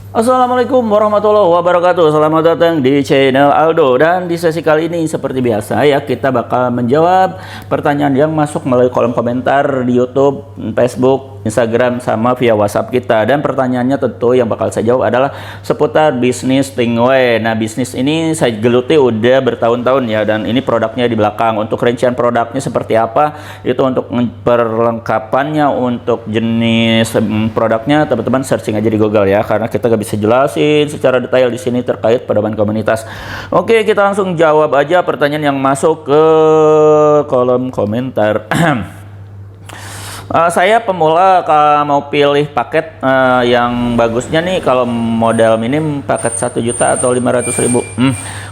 Assalamualaikum warahmatullahi wabarakatuh. Selamat datang di channel Aldo. Dan di sesi kali ini seperti biasa ya, kita bakal menjawab pertanyaan yang masuk melalui kolom komentar di YouTube, Facebook, Instagram, sama via WhatsApp kita. Dan pertanyaannya tentu yang bakal saya jawab adalah seputar bisnis Stingway. Nah, bisnis ini saya geluti udah bertahun-tahun ya, dan ini produknya di belakang. Untuk rincian produknya seperti apa, itu untuk perlengkapannya, untuk jenis produknya teman-teman searching aja di Google ya, karena kita gak bisa jelasin secara detail di sini terkait pedoman komunitas. Oke, kita langsung jawab aja pertanyaan yang masuk ke kolom komentar. Saya pemula mau pilih paket yang bagusnya nih. Kalau modal minim paket 1 juta atau 500.000.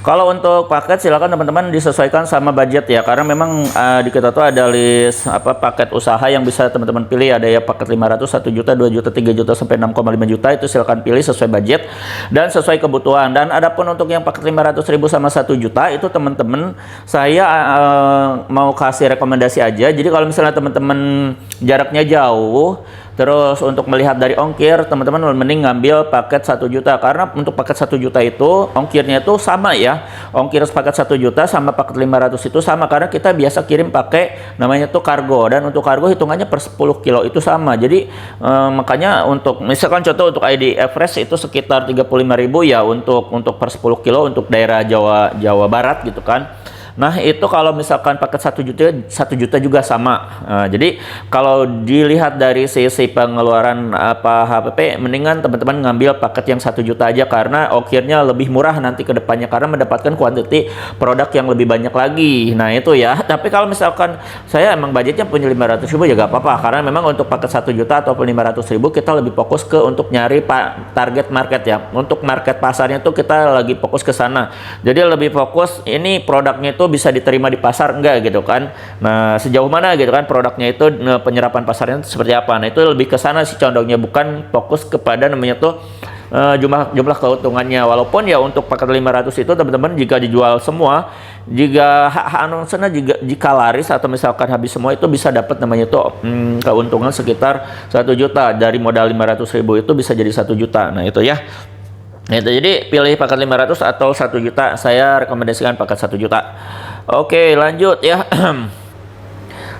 Kalau untuk paket silakan teman-teman disesuaikan sama budget ya, karena memang di kita tuh ada list paket usaha yang bisa teman-teman pilih. Ada ya paket 500, 1 juta, 2 juta, 3 juta sampai 6,5 juta, itu silakan pilih sesuai budget dan sesuai kebutuhan. Dan adapun untuk yang paket 500.000 sama 1 juta itu teman-teman saya mau kasih rekomendasi aja. Jadi kalau misalnya teman-teman jaraknya jauh, terus untuk melihat dari ongkir, teman-teman mending ngambil paket 1 juta, karena untuk paket 1 juta itu ongkirnya itu sama ya. Ongkir paket 1 juta sama paket 500 itu sama, karena kita biasa kirim pakai namanya tuh kargo, dan untuk kargo hitungannya per 10 kilo itu sama. Jadi makanya untuk misalkan contoh untuk ID Everest itu sekitar 35.000 ya untuk per 10 kilo untuk daerah Jawa Barat gitu kan. Nah, itu kalau misalkan paket 1 juta juga sama. Jadi kalau dilihat dari sisi pengeluaran HPP, mendingan teman-teman ngambil paket yang 1 juta aja, karena ongkirnya lebih murah nanti ke depannya, karena mendapatkan kuantiti produk yang lebih banyak lagi. Nah, itu ya. Tapi kalau misalkan saya emang budgetnya punya 500.000 ya gak apa-apa, karena memang untuk paket 1 juta ataupun 500.000 kita lebih fokus ke untuk nyari target market ya. Untuk market pasarnya tuh kita lagi fokus ke sana. Jadi lebih fokus ini produknya itu bisa diterima di pasar enggak gitu kan. Nah, sejauh mana gitu kan produknya itu, penyerapan pasarnya itu seperti apa. Nah, itu lebih ke sana sih condongnya, bukan fokus kepada namanya tuh jumlah keuntungannya. Walaupun ya untuk paket 500 itu teman-teman jika dijual semua, jika anonsenya jika laris atau misalkan habis semua, itu bisa dapat namanya tuh keuntungan sekitar 1 juta. Dari modal 500.000 itu bisa jadi 1 juta. Nah, itu ya. Itu jadi pilih paket 500 atau 1 juta. Saya rekomendasikan paket 1 juta. Oke, lanjut ya.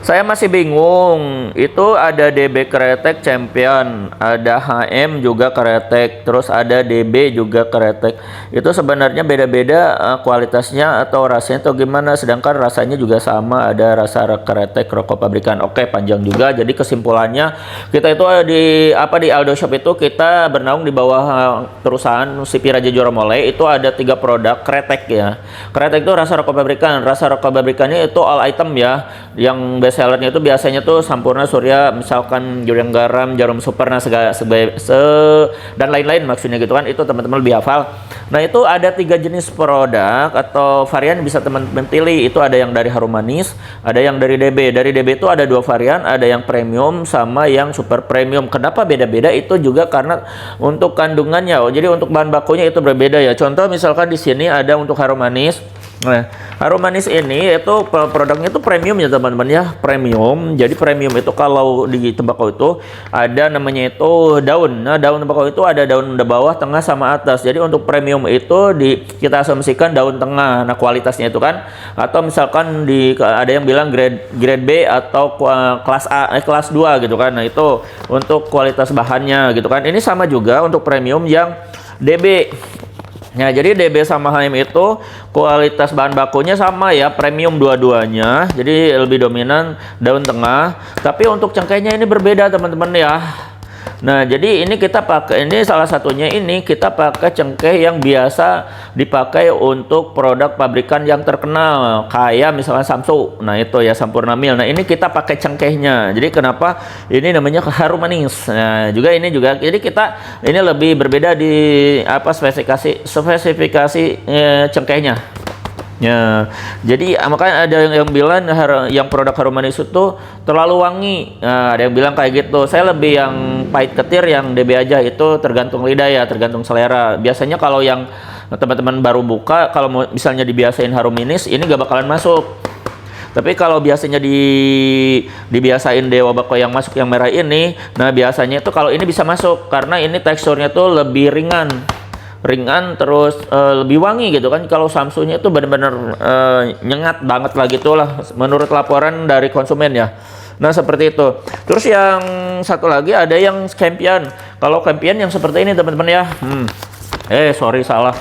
Saya masih bingung, itu ada DB Kretek Champion, ada HM juga Kretek, terus ada DB juga Kretek. Itu sebenarnya beda-beda kualitasnya atau rasanya atau gimana, sedangkan rasanya juga sama, ada rasa Kretek rokok pabrikan. Oke, panjang juga. Jadi kesimpulannya kita itu di Aldo Shop itu kita bernaung di bawah perusahaan CP Raja Juara Molai. Itu ada 3 produk Kretek ya. Kretek itu rasa rokok pabrikan. Rasa rokok pabrikannya itu all item ya. Yang best sellernya itu biasanya tuh Sampurna, Surya, misalkan Jurang Garam, Jarum Super, nah dan lain-lain maksudnya gitu kan. Itu teman-teman lebih hafal. Nah, itu ada 3 jenis produk atau varian bisa teman-teman pilih. Itu ada yang dari Harum Manis, ada yang dari DB. Dari DB itu ada 2 varian, ada yang premium sama yang super premium. Kenapa beda-beda? Itu juga karena untuk kandungannya. Jadi untuk bahan bakunya itu berbeda ya. Contoh misalkan di sini ada untuk Harum Manis. Nah, Harum Manis ini itu produknya itu premium ya teman-teman ya, premium. Jadi premium itu kalau di tembakau itu ada namanya itu daun. Nah, daun tembakau itu ada daun bawah, tengah, sama atas. Jadi untuk premium itu kita asumsikan daun tengah. Nah, kualitasnya itu kan, atau misalkan ada yang bilang grade B atau kelas A, kelas 2 gitu kan. Nah, itu untuk kualitas bahannya gitu kan. Ini sama juga untuk premium yang DB. Ya, jadi DB sama HM itu kualitas bahan bakunya sama ya, premium dua-duanya. Jadi lebih dominan daun tengah. Tapi untuk cengkehnya ini berbeda teman-teman ya. Nah, jadi ini kita pakai, ini salah satunya ini kita pakai cengkeh yang biasa dipakai untuk produk pabrikan yang terkenal kayak misalnya Samsu. Nah, itu ya Sampurna Mil. Nah, ini kita pakai cengkehnya. Jadi kenapa ini namanya Harum Manis. Nah, juga ini juga jadi kita ini lebih berbeda di spesifikasi cengkehnya. Ya, jadi makanya ada yang bilang yang produk Harum Manis itu terlalu wangi. Nah, ada yang bilang kayak gitu. Saya lebih yang pahit ketir yang DB aja, itu tergantung lidah ya, tergantung selera. Biasanya kalau yang teman-teman baru buka, kalau misalnya dibiasain Harum Manis, ini gak bakalan masuk. Tapi kalau biasanya dibiasain Dewa Bako yang masuk yang merah ini, nah biasanya itu kalau ini bisa masuk karena ini teksturnya tuh lebih ringan terus lebih wangi gitu kan. Kalau Samsunya itu benar-benar nyengat banget lah gitulah menurut laporan dari konsumen ya. Nah seperti itu. Terus yang satu lagi ada yang Campion. Kalau Campion yang seperti ini teman-teman ya. Sorry salah.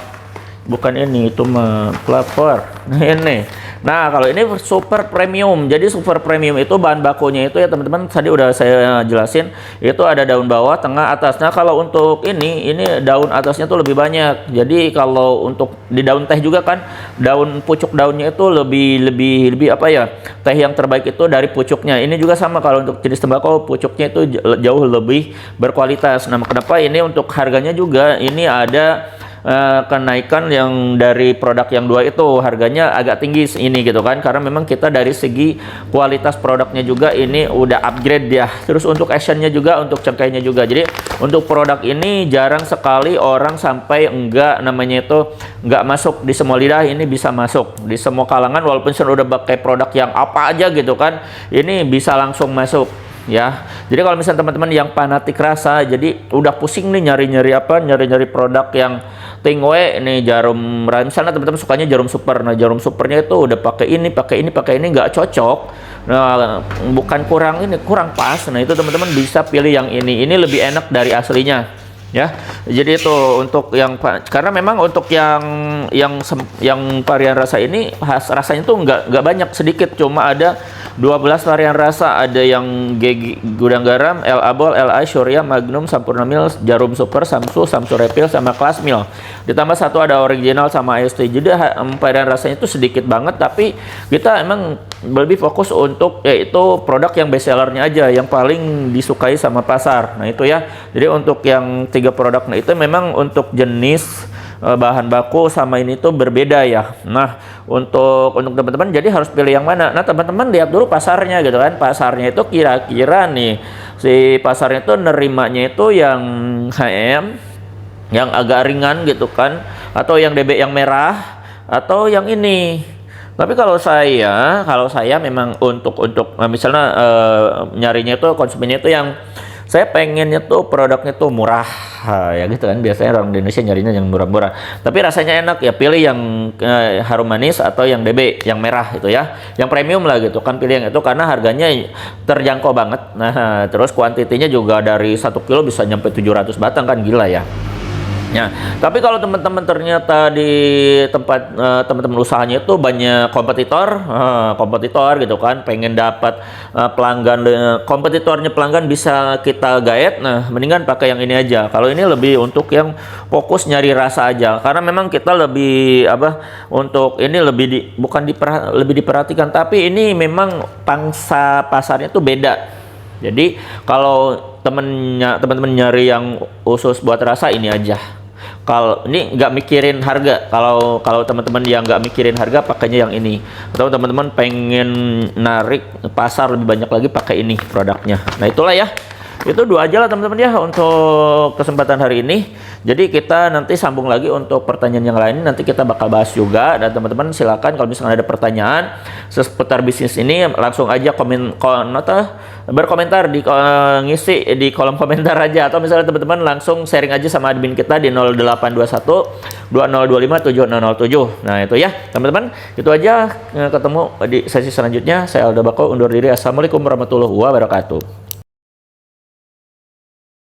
Bukan ini, itu mah pelapor. Ini. Nah, kalau ini super premium. Jadi super premium itu bahan bakunya itu ya teman-teman, tadi udah saya jelasin, itu ada daun bawah, tengah, atas. Nah, kalau untuk ini daun atasnya tuh lebih banyak. Jadi kalau untuk di daun teh juga kan, daun pucuk daunnya itu lebih apa ya? Teh yang terbaik itu dari pucuknya. Ini juga sama kalau untuk jenis tembakau, pucuknya itu jauh lebih berkualitas. Nah, kenapa ini untuk harganya juga ini ada kenaikan yang dari produk yang dua itu harganya agak tinggi ini gitu kan, karena memang kita dari segi kualitas produknya juga ini udah upgrade ya. Terus untuk actionnya juga, untuk cengkehnya juga. Jadi untuk produk ini jarang sekali orang sampai enggak masuk di semua lidah. Ini bisa masuk di semua kalangan, walaupun sudah pakai produk yang apa aja gitu kan, ini bisa langsung masuk ya. Jadi kalau misalnya teman-teman yang fanatik rasa, jadi udah pusing nih nyari-nyari produk yang tingwe nih, jarum misalnya teman-teman sukanya jarum super. Nah, jarum supernya itu udah pakai ini nggak cocok. Nah, bukan kurang pas. Nah, itu teman-teman bisa pilih yang ini lebih enak dari aslinya ya. Jadi itu untuk yang, karena memang untuk yang varian rasa ini rasanya tuh nggak banyak, sedikit, cuma ada 12 varian rasa. Ada yang gudang garam, El Abol, El Ais, Surya, Magnum, Sampurna Mil, Jarum Super, Samsu Refill, sama Kelas Mil. Ditambah satu ada original sama IST. Jadi varian rasanya itu sedikit banget, tapi kita emang lebih fokus untuk yaitu produk yang best sellernya aja, yang paling disukai sama pasar. Nah itu ya. Jadi untuk yang 3 produk, nah itu memang untuk jenis bahan baku sama ini tuh berbeda ya. Nah untuk teman-teman jadi harus pilih yang mana. Nah teman-teman lihat dulu pasarnya gitu kan. Pasarnya itu kira-kira nih, si pasarnya itu nerimanya itu yang HM yang agak ringan gitu kan, atau yang DB yang merah, atau yang ini. Tapi kalau saya memang untuk misalnya nyarinya itu, konsumennya itu yang saya pengennya tuh produknya tuh murah ya gitu kan. Biasanya orang Indonesia nyarinya yang murah-murah tapi rasanya enak ya, pilih yang harum manis atau yang DB yang merah itu ya, yang premium lah gitu kan. Pilih yang itu karena harganya terjangkau banget. Nah terus kuantitinya juga dari 1 kilo bisa nyampe 700 batang kan, gila ya. Ya, tapi kalau teman-teman ternyata di tempat teman-teman usahanya itu banyak kompetitor gitu kan, pengen dapat pelanggan, kompetitornya pelanggan bisa kita gaet. Nah mendingan pakai yang ini aja. Kalau ini lebih untuk yang fokus nyari rasa aja, karena memang kita lebih untuk ini lebih diperhatikan, tapi ini memang pangsa pasarnya tuh beda. Jadi kalau teman-teman nyari yang khusus buat rasa, ini aja. Kalau ini nggak mikirin harga, kalau teman-teman yang nggak mikirin harga, pakainya yang ini. Atau teman-teman pengen narik pasar lebih banyak lagi, pakai ini produknya. Nah itulah ya, itu 2 aja lah teman-teman ya untuk kesempatan hari ini. Jadi kita nanti sambung lagi untuk pertanyaan yang lain, nanti kita bakal bahas juga. Dan teman-teman silakan kalau misalkan ada pertanyaan seputar bisnis ini, langsung aja berkomentar ngisi di kolom komentar aja, atau misalnya teman-teman langsung sharing aja sama admin kita di 0821 2025 7007. Nah itu ya teman-teman, itu aja. Ketemu di sesi selanjutnya. Saya Aldo Bako undur diri. Assalamualaikum warahmatullahi wabarakatuh.